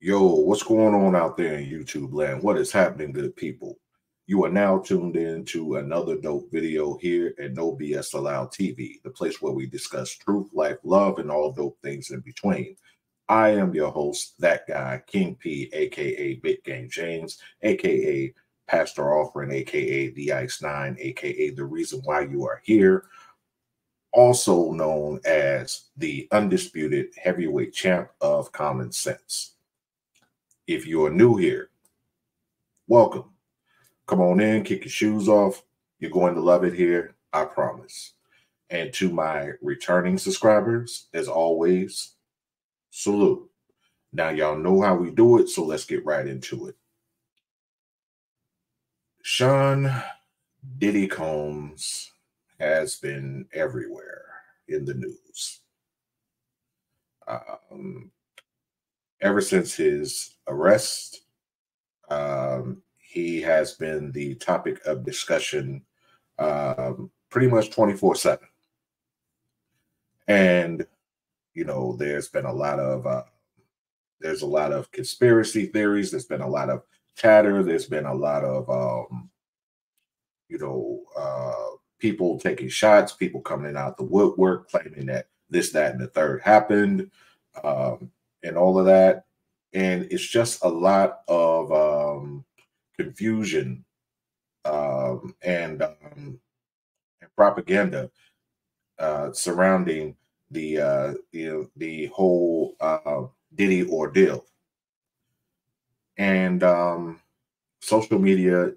Yo, what's going on out there in YouTube land? What is happening, good people? You are now tuned in to another dope video here at No BS Allowed TV, the place where we discuss truth, life, love, and all dope things in between. I am your host, that guy, King P, aka Big Game James, aka Pastor Offering, aka The Ice Nine, aka the reason why you are here, also known as the undisputed heavyweight champ of common sense. If you are new here, welcome. Come on in, kick your shoes off. You're going to love it here, I promise. And to my returning subscribers, as always, salute. Now, y'all know how we do it, so let's get right into it. Sean Diddy Combs has been everywhere in the news. Ever since his arrest, he has been the topic of discussion pretty much 24/7. And, you know, there's been a lot of conspiracy theories. There's been a lot of chatter. There's been a lot of, people taking shots, people coming out the woodwork, claiming that this, that, and the third happened, and all of that. And it's just a lot of confusion and propaganda surrounding the whole Diddy ordeal. And social media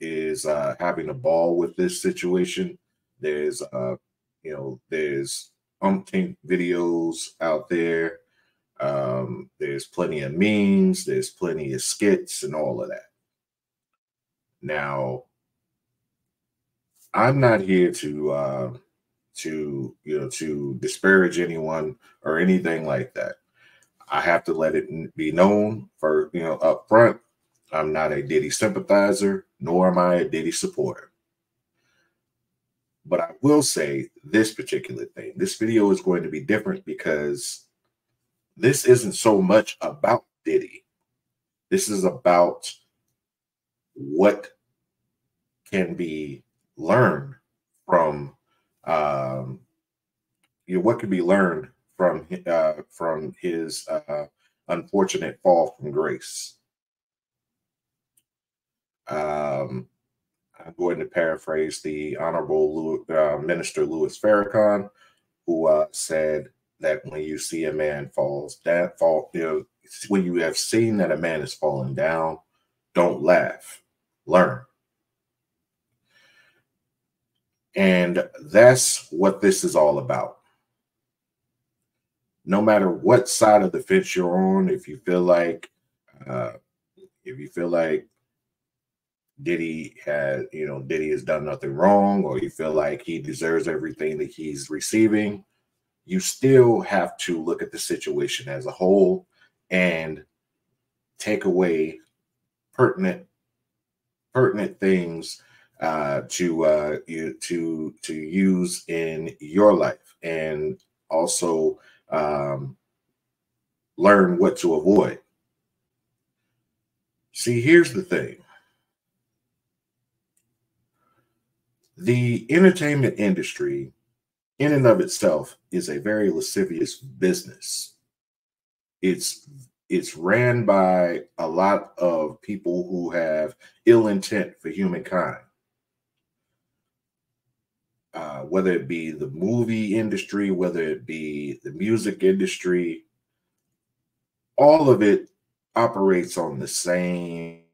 is having a ball with this situation. There's there's umpteen videos out there. There's plenty of memes, there's plenty of skits and all of that. Now, I'm not here to disparage anyone or anything like that. I have to let it be known for up front. I'm not a Diddy sympathizer, nor am I a Diddy supporter. But I will say this particular thing. This video is going to be different because this isn't so much about Diddy. This is about what can be learned from what can be learned from his unfortunate fall from grace. I'm going to paraphrase the Honorable Minister Louis Farrakhan, who said that when you see a man when you have seen that a man is falling down, don't laugh, learn. And that's what this is all about. No matter what side of the fence you're on, if you feel like Diddy has done nothing wrong, or you feel like he deserves everything that he's receiving, you still have to look at the situation as a whole and take away pertinent things to use in your life, and also learn what to avoid. See, here's the thing. The entertainment industry in and of itself is a very lascivious business. It's ran by a lot of people who have ill intent for humankind. Whether it be the movie industry, whether it be the music industry, all of it operates on the same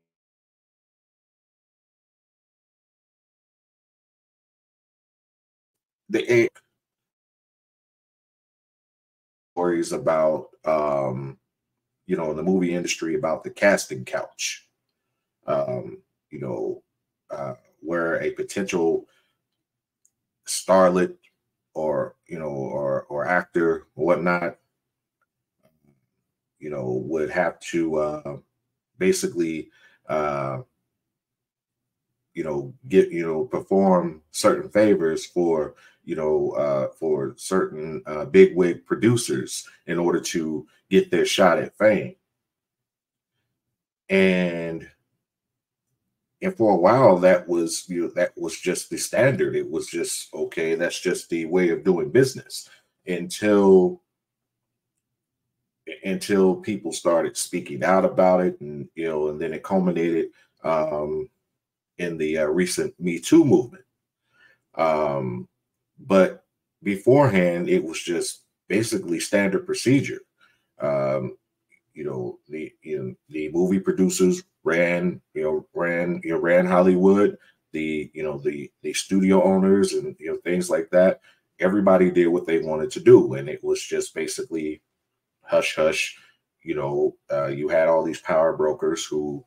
stories about the movie industry, about the casting couch, where a potential starlet or actor or whatnot would have to basically perform certain favors for certain bigwig producers in order to get their shot at fame. And for a while, that was, that was just the standard. It was just, okay, that's just the way of doing business, until people started speaking out about it, and and then it culminated um, in the recent Me Too movement. Um, but beforehand, it was just basically standard procedure. Um, the movie producers ran Hollywood. The studio owners, and things like that. Everybody did what they wanted to do, and it was just basically hush hush. You had all these power brokers who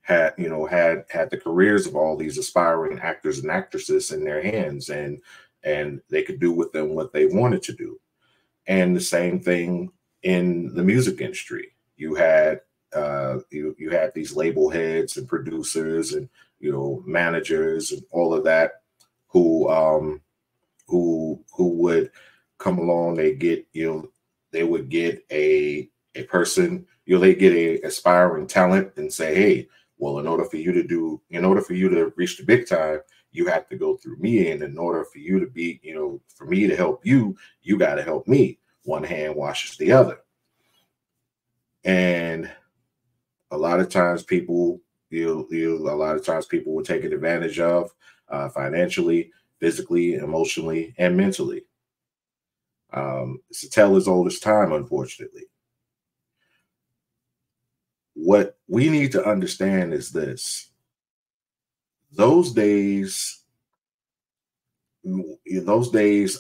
had the careers of all these aspiring actors and actresses in their hands, and they could do with them what they wanted to do. And the same thing in the music industry. You had you had these label heads and producers and managers and all of that, who would come along. They would get a person, they get a aspiring talent and say, hey, well, in order for you to reach the big time, you have to go through me. And in order for you to be, for me to help you, you got to help me. One hand washes the other. And a lot of times people, a lot of times people were taken advantage of, financially, physically, emotionally, and mentally. It's a tale as old as time, unfortunately. What we need to understand is this: those days,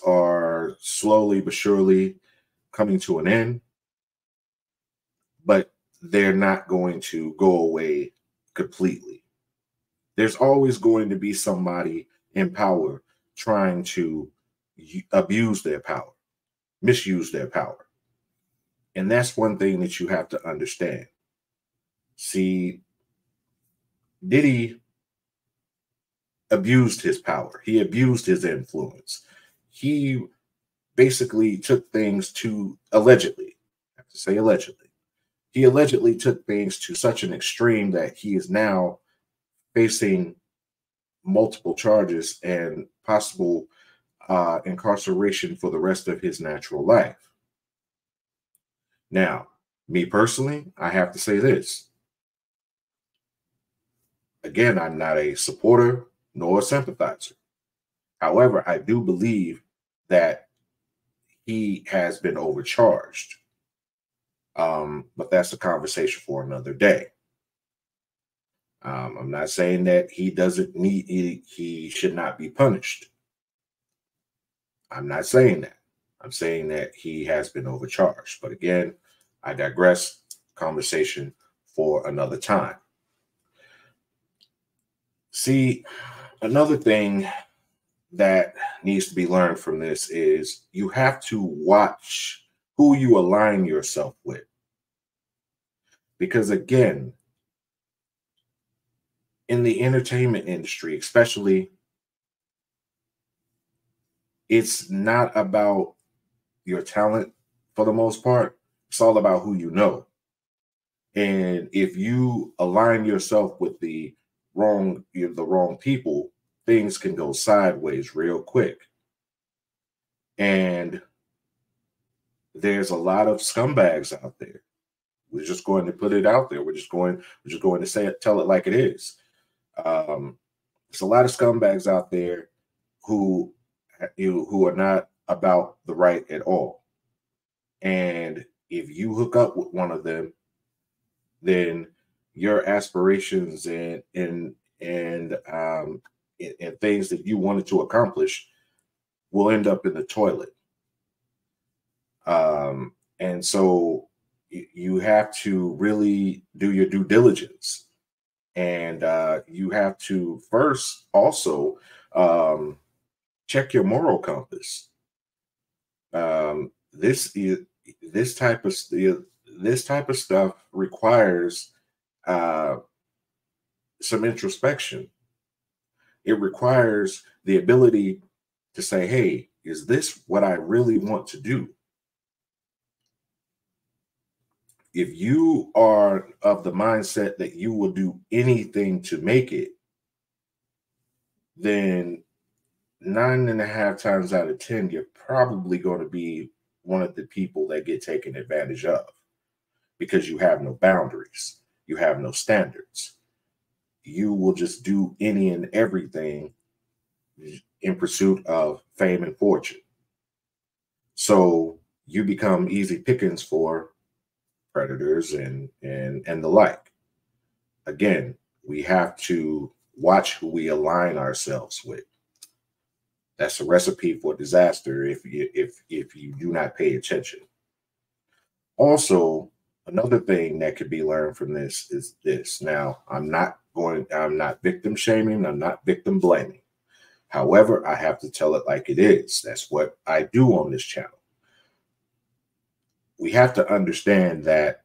are slowly but surely coming to an end, but they're not going to go away completely. There's always going to be somebody in power trying to abuse their power, misuse their power. And that's one thing that you have to understand. See, Diddy abused his power. He abused his influence. He basically took things to, allegedly, I have to say allegedly, he allegedly took things to such an extreme that he is now facing multiple charges and possible incarceration for the rest of his natural life. Now, me personally, I have to say this. Again, I'm not a supporter nor a sympathizer. However, I do believe that he has been overcharged. But that's a conversation for another day. I'm not saying that he should not be punished. I'm not saying that. I'm saying that he has been overcharged. But again, I digress. Conversation for another time. See, another thing that needs to be learned from this is you have to watch who you align yourself with. Because again, in the entertainment industry, especially, it's not about your talent for the most part. It's all about who you know. And if you align yourself with the wrong people, things can go sideways real quick. And there's a lot of scumbags out there. We're just going to put it out there. We're just going to tell it like it is. There's a lot of scumbags out there who are not about the right at all. And if you hook up with one of them, then your aspirations and things that you wanted to accomplish will end up in the toilet. And so you have to really do your due diligence, and you have to first also check your moral compass. This type of stuff requires some introspection. It requires the ability to say, hey, is this what I really want to do? if you are of the mindset that you will do anything to make it, then 9.5 times out of 10, you're probably going to be one of the people that get taken advantage of because you have no boundaries, you have no standards. You will just do any and everything in pursuit of fame and fortune. So you become easy pickings for predators and the like. Again, we have to watch who we align ourselves with. That's a recipe for disaster if you do not pay attention. Also, another thing that could be learned from this is this. Now, I'm not victim shaming, I'm not victim blaming. However, I have to tell it like it is. That's what I do on this channel. We have to understand that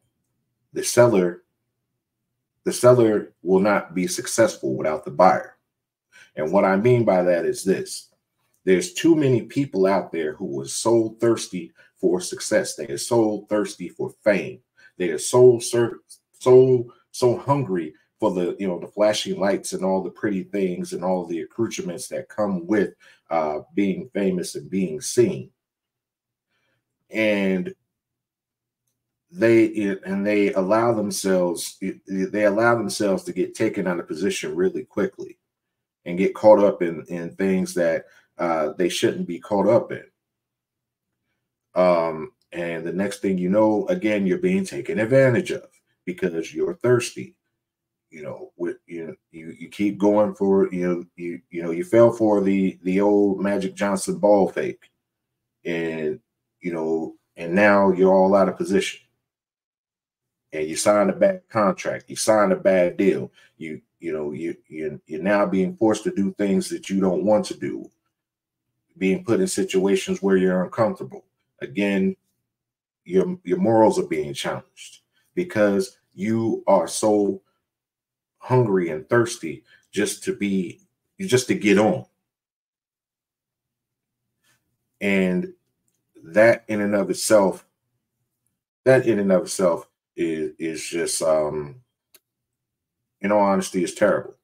the seller will not be successful without the buyer. And what I mean by that is this. There's too many people out there who are so thirsty for success. They are so thirsty for fame. They are so hungry for the flashing lights and all the pretty things and all the accoutrements that come with being famous and being seen. And they allow themselves to get taken out of position really quickly and get caught up in things that they shouldn't be caught up in. And the next thing you know, again, you're being taken advantage of because you're thirsty. You keep going for you fell for the old Magic Johnson ball fake, and now you're all out of position. And you signed a bad contract, you signed a bad deal. You're now being forced to do things that you don't want to do, being put in situations where you're uncomfortable. Again, your morals are being challenged because you are so hungry and thirsty just to get on. And that in and of itself is just in all honesty is terrible.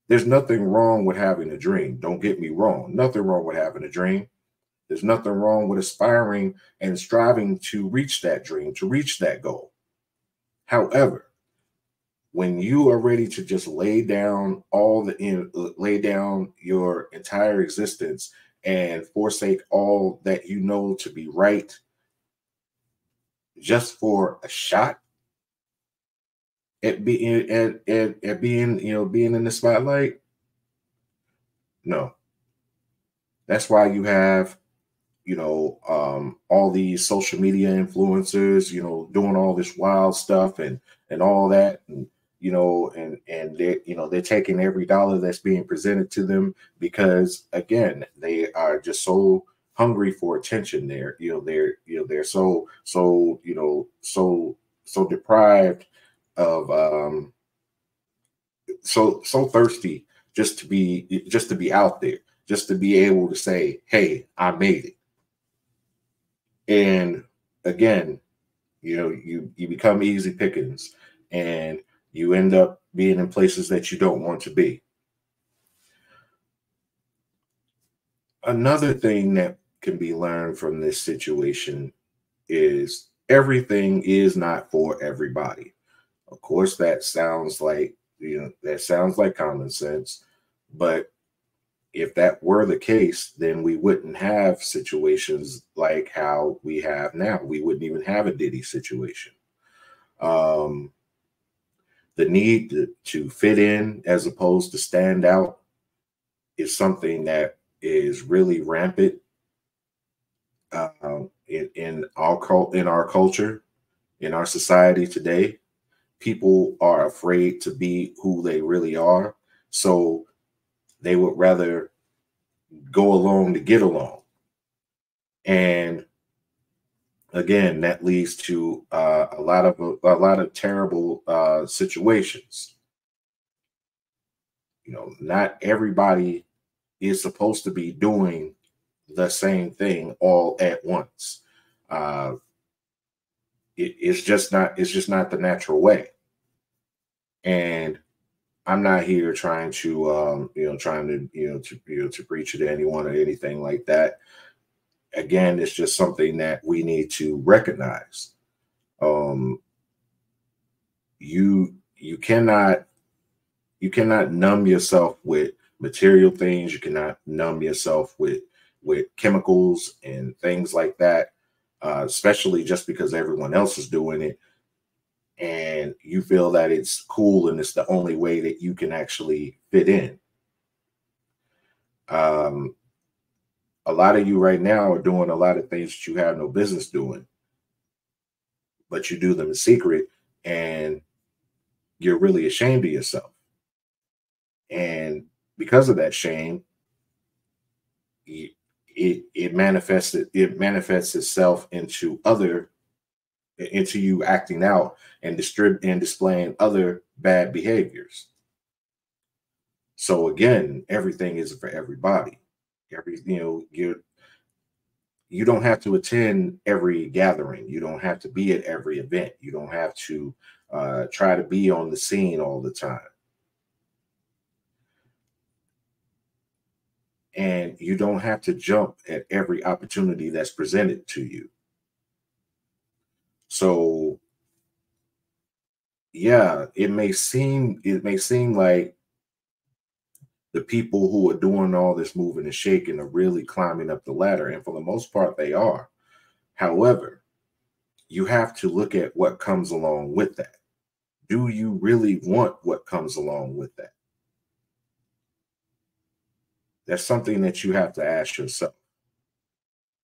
There's nothing wrong with having a dream. Don't get me wrong. Nothing wrong with having a dream. There's nothing wrong with aspiring and striving to reach that dream, to reach that goal. However, when you are ready to just lay down your entire existence and forsake all that you know to be right just for a shot at being being in the spotlight, no. That's why you have all these social media influencers doing all this wild stuff and all that, and they're taking every dollar that's being presented to them because again they are just so hungry for attention. They're so deprived of so thirsty just to be out there, just to be able to say, hey, I made it. And again, you become easy pickings and you end up being in places that you don't want to be. Another thing that can be learned from this situation is everything is not for everybody. Of course, that sounds like common sense, but if that were the case, then we wouldn't have situations like how we have now. We wouldn't even have a Diddy situation. The need to fit in as opposed to stand out is something that is really rampant in our culture, in our society today. People are afraid to be who they really are, so they would rather go along to get along. And again, that leads to a lot of terrible situations. Not everybody is supposed to be doing the same thing all at once. it's just not the natural way. And I'm not here trying to trying to to preach it to anyone or anything like that. Again, it's just something that we need to recognize. Um, you cannot numb yourself with material things. You cannot numb yourself with chemicals and things like that, especially just because everyone else is doing it and you feel that it's cool and it's the only way that you can actually fit in. Um, a lot of you right now are doing a lot of things that you have no business doing, but you do them in secret and you're really ashamed of yourself. And because of that shame, it manifests itself into you acting out and displaying other bad behaviors. So again, everything isn't for everybody. You don't have to attend every gathering. You don't have to be at every event. You don't have to try to be on the scene all the time. And you don't have to jump at every opportunity that's presented to you. So yeah, it may seem like the people who are doing all this moving and shaking are really climbing up the ladder, and for the most part they are. However, you have to look at what comes along with that. Do you really want what comes along with that? That's something that you have to ask yourself.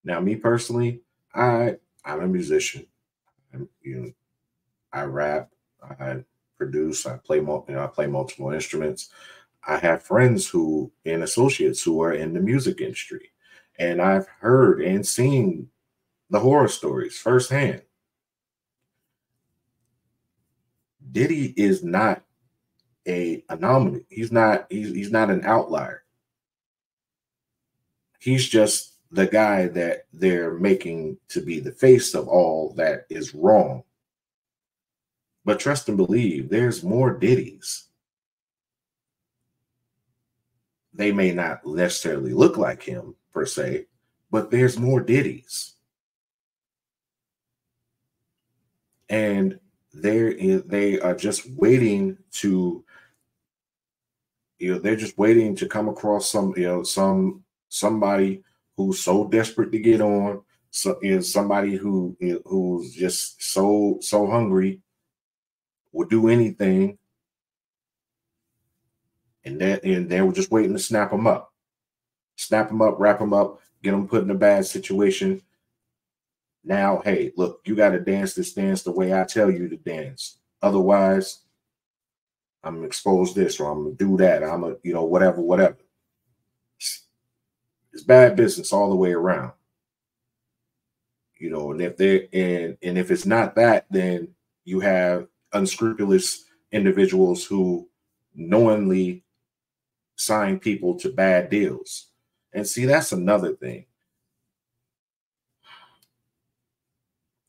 Now, me personally, I'm a musician. I'm, I rap, I produce, I play multiple instruments. I have friends who and associates who are in the music industry, and I've heard and seen the horror stories firsthand. Diddy is not a anomaly. He's not an outlier. He's just the guy that they're making to be the face of all that is wrong. But trust and believe, there's more Diddies. They may not necessarily look like him per se, but there's more Diddies. And they are just waiting to, they're just waiting to come across somebody who's so desperate to get on, so is somebody who's just so hungry, will do anything, and they were just waiting to snap them up, wrap them up, get them put in a bad situation. Now, hey, look, you got to dance this dance the way I tell you to dance. Otherwise, I'm gonna expose this or I'm gonna do that. I'm gonna, whatever. It's bad business all the way around. And if it's not that, then you have unscrupulous individuals who knowingly sign people to bad deals. And see, that's another thing.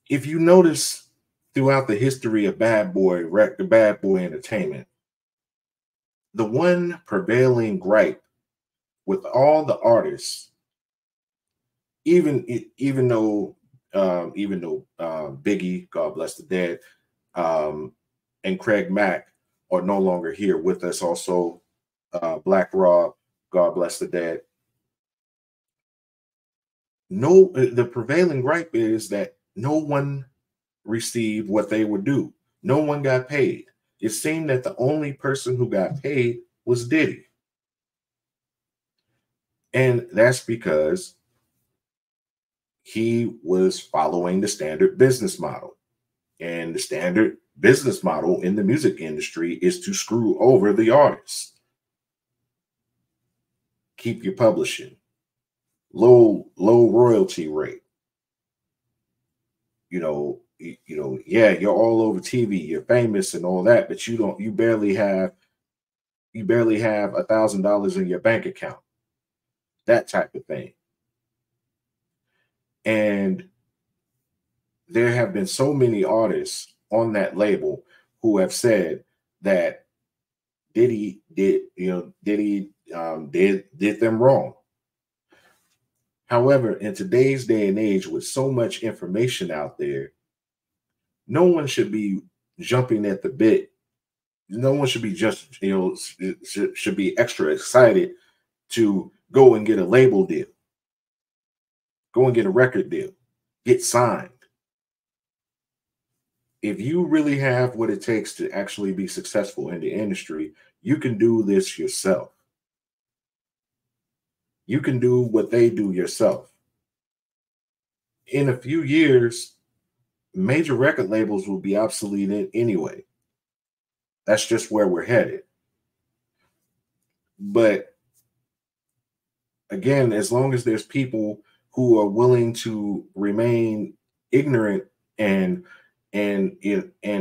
If you notice throughout the history of bad boy entertainment, the one prevailing gripe with all the artists, even though Biggie, God bless the dead, and Craig Mack are no longer here with us. Also, Black Rob, God bless the dead. No, the prevailing gripe is that no one received what they were due. No one got paid. It seemed that the only person who got paid was Diddy. And that's because he was following the standard business model. And the standard business model in the music industry is to screw over the artists. Keep your publishing. Low royalty rate. Yeah, you're all over TV, you're famous and all that, but you barely have $1,000 in your bank account. That type of thing. And there have been so many artists on that label who have said that Diddy did them wrong. However, in today's day and age, with so much information out there, no one should be jumping at the bit. No one should be just, should be extra excited to go and get a label deal, go and get a record deal, get signed. If you really have what it takes to actually be successful in the industry, you can do this yourself. You can do what they do yourself. In a few years, major record labels will be obsolete anyway. That's just where we're headed. But again, as long as there's people who are willing to remain ignorant and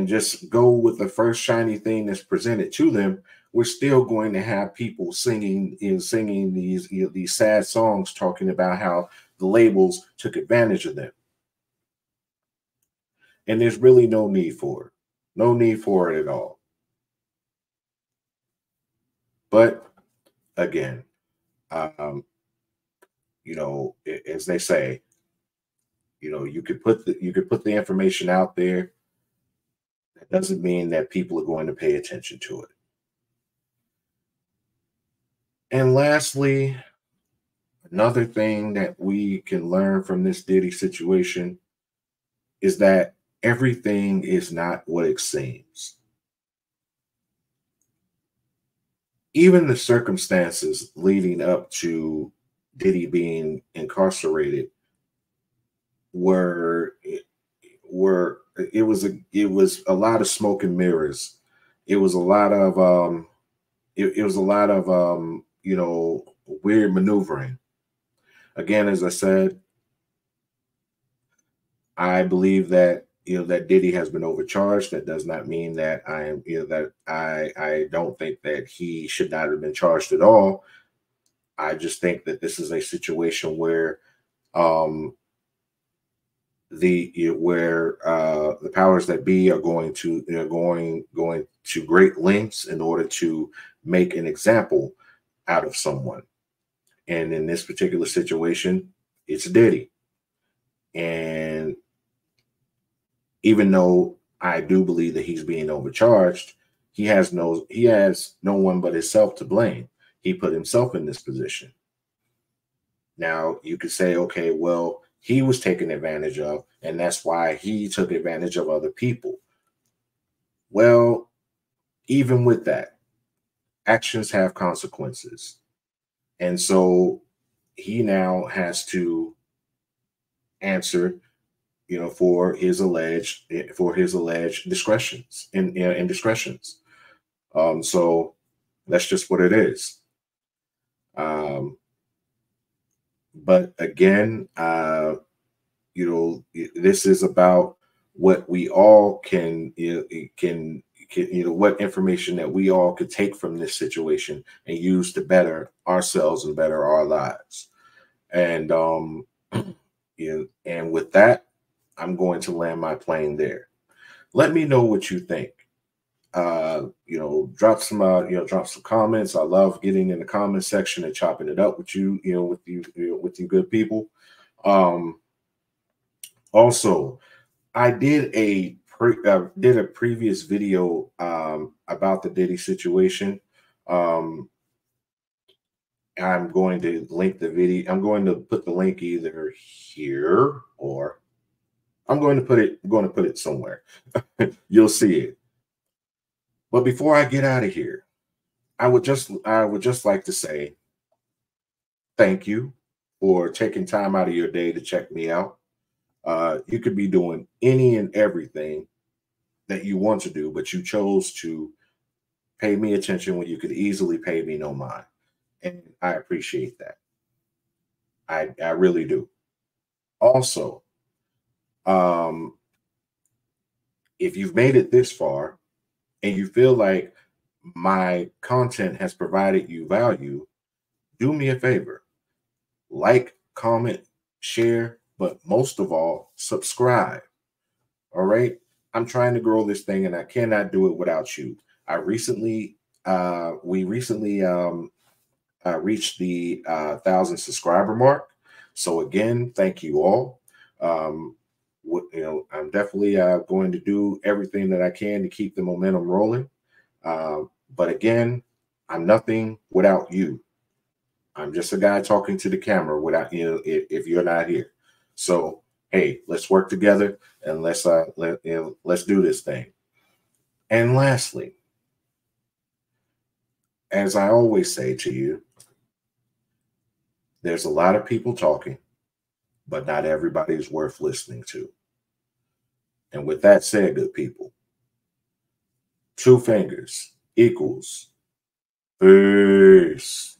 just go with the first shiny thing that's presented to them, we're still going to have people singing these sad songs talking about how the labels took advantage of them. And there's really no need for it. No need for it at all. But again, as they say, you could put the information out there. That doesn't mean that people are going to pay attention to it. And lastly, another thing that we can learn from this Diddy situation is that everything is not what it seems. Even the circumstances leading up to Diddy being incarcerated it was a lot of smoke and mirrors. It was a lot of weird maneuvering. Again, as I said, I believe that that Diddy has been overcharged. That does not mean that I don't think that he should not have been charged at all. I just think that this is a situation where the powers that be are going to great lengths in order to make an example out of someone. And in this particular situation, it's Diddy. And even though I do believe that he's being overcharged, he has no one but himself to blame. He put himself in this position. Now you could say, okay, well, he was taken advantage of, and that's why he took advantage of other people. Well, even with that, actions have consequences. And so he now has to answer, for his alleged discretions and indiscretions. So that's just what it is. But again, this is about what we all can what information that we all could take from this situation and use to better ourselves and better our lives. And and with that, I'm going to land my plane there. Let me know what you think. Drop some comments. I love getting in the comment section and chopping it up with you, with you good people. Also, I did a previous video about the Diddy situation. I'm going to link the video. I'm going to put the link either here or I'm going to put it somewhere. You'll see it. But before I get out of here, I would just like to say thank you for taking time out of your day to check me out. You could be doing any and everything that you want to do, but you chose to pay me attention when you could easily pay me no mind. And I appreciate that. I really do. Also, if you've made it this far and you feel like my content has provided you value, do me a favor. Like, comment, share, but most of all, subscribe. All right. I'm trying to grow this thing and I cannot do it without you. We recently reached the 1,000 subscriber mark. So again, thank you all. I'm definitely going to do everything that I can to keep the momentum rolling. But again, I'm nothing without you. I'm just a guy talking to the camera without if you're not here. So hey, let's work together and let's do this thing. And lastly, as I always say to you, there's a lot of people talking, but not everybody is worth listening to. And with that said, good people, two fingers equals peace.